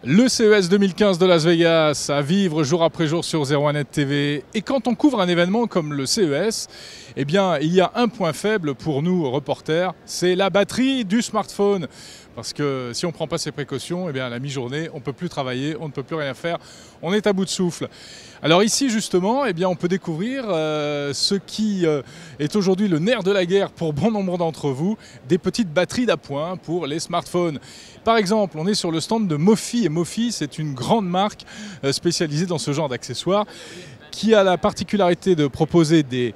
Le CES 2015 de Las Vegas à vivre jour après jour sur 01net TV. Et quand on couvre un événement comme le CES, eh bien, il y a un point faible pour nous reporters, c'est la batterie du smartphone. Parce que si on ne prend pas ces précautions, eh bien, à la mi-journée, on ne peut plus travailler, on ne peut plus rien faire, on est à bout de souffle. Alors ici justement, eh bien, on peut découvrir ce qui est aujourd'hui le nerf de la guerre pour bon nombre d'entre vous, des petites batteries d'appoint pour les smartphones. Par exemple, on est sur le stand de Mofi, et Mofi c'est une grande marque spécialisée dans ce genre d'accessoires qui a la particularité de proposer des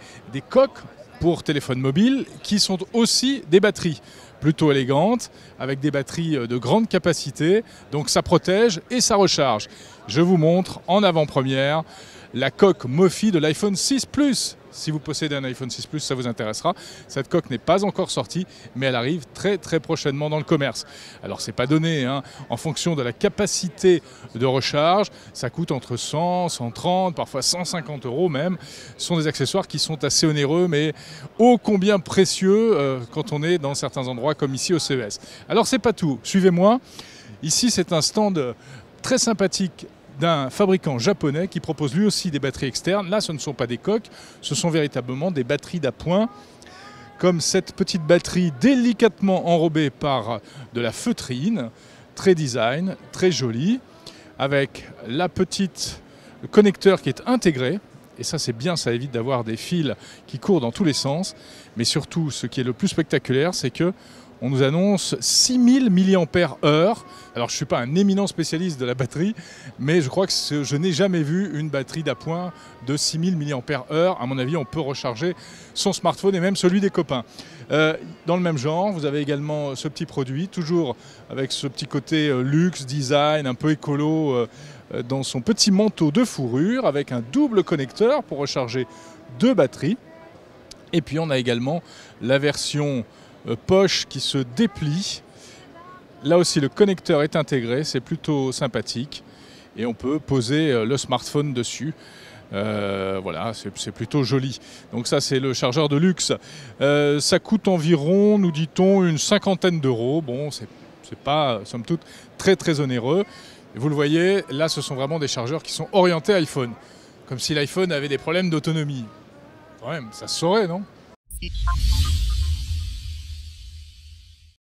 coques pour téléphone mobile qui sont aussi des batteries plutôt élégantes, avec des batteries de grande capacité, donc ça protège et ça recharge. Je vous montre en avant-première la coque Mofi de l'iPhone 6 Plus. Si vous possédez un iPhone 6 Plus, ça vous intéressera. Cette coque n'est pas encore sortie, mais elle arrive très prochainement dans le commerce. Alors c'est pas donné, hein. En fonction de la capacité de recharge, ça coûte entre 100, 130, parfois 150 € même. Ce sont des accessoires qui sont assez onéreux, mais ô combien précieux quand on est dans certains endroits comme ici au CES. Alors c'est pas tout, suivez-moi. Ici c'est un stand très sympathique d'un fabricant japonais qui propose lui aussi des batteries externes. Là, ce ne sont pas des coques, ce sont véritablement des batteries d'appoint, comme cette petite batterie délicatement enrobée par de la feutrine, très design, très jolie, avec le connecteur qui est intégré. Et ça c'est bien, ça évite d'avoir des fils qui courent dans tous les sens. Mais surtout, ce qui est le plus spectaculaire, c'est que on nous annonce 6000 mAh. Alors je ne suis pas un éminent spécialiste de la batterie, mais je crois que je n'ai jamais vu une batterie d'appoint de 6000 mAh. À mon avis, on peut recharger son smartphone et même celui des copains. Dans le même genre, vous avez également ce petit produit, toujours avec ce petit côté luxe, design, un peu écolo, dans son petit manteau de fourrure, avec un double connecteur pour recharger deux batteries. Et puis on a également la version poche qui se déplie. Là aussi le connecteur est intégré, c'est plutôt sympathique et on peut poser le smartphone dessus. Voilà, c'est plutôt joli. Donc ça c'est le chargeur de luxe. Ça coûte environ, nous dit-on, une cinquantaine d'euros. Bon, c'est pas somme toute très onéreux. Et vous le voyez, là ce sont vraiment des chargeurs qui sont orientés iPhone. Comme si l'iPhone avait des problèmes d'autonomie. Quand même, ça se saurait, non ?